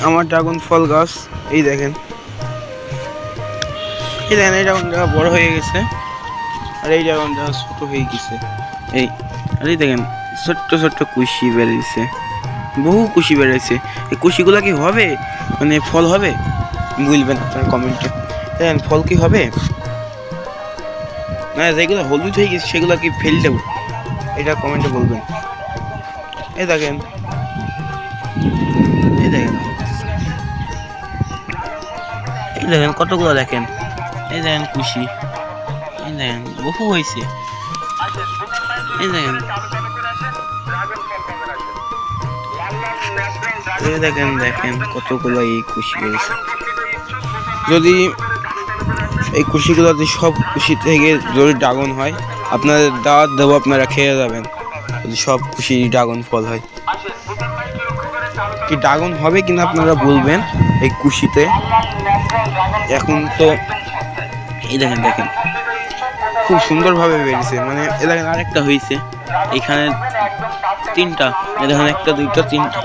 আমার ড্রাগন ফল গাছ এই দেখেন, এই ড্রাগনটা বড় হয়ে গেছে, আর এই ড্রাগনটা ছোট হয়ে গেছে। এই আর এই দেখেন ছোট্ট ছোট্ট কুশি বেরিয়েছে, বহু কুশি বেরিয়েছে। এই কুশিগুলা কি হবে, মানে ফল হবে? বলবেন আপনার কমেন্টে। দেখেন ফল কি হবে না, যেগুলো হলুদ হয়ে গেছে সেগুলো কি ফেল দেবো, এটা কমেন্টে বলবেন। এই দেখেন, এই দেখেন, এই দেখেন কতগুলো দেখেন, এই দেখেন কুশি, এই দেখেন বহু হয়েছে, এই দেখেন, এই দেখেন দেখেন কতগুলো এই কুশি হয়েছে। যদি এই কুশিগুলোতে সব কুশি থেকে যদি ড্রাগন হয়, আপনাদের দাওয়াত দেবো, আপনারা খেয়ে যাবেন। যদি সব কুশি ড্রাগন ফল হয়, কি ড্রাগন হবে কিনা আপনারা বলবেন এই কুশিতে। এখন তো এই দেখেন দেখেন খুব সুন্দরভাবে বেরিয়েছে, মানে এ দেখেন আরেকটা হয়েছে এখানে, তিনটা, এ দেখেন একটা দুইটা তিনটা।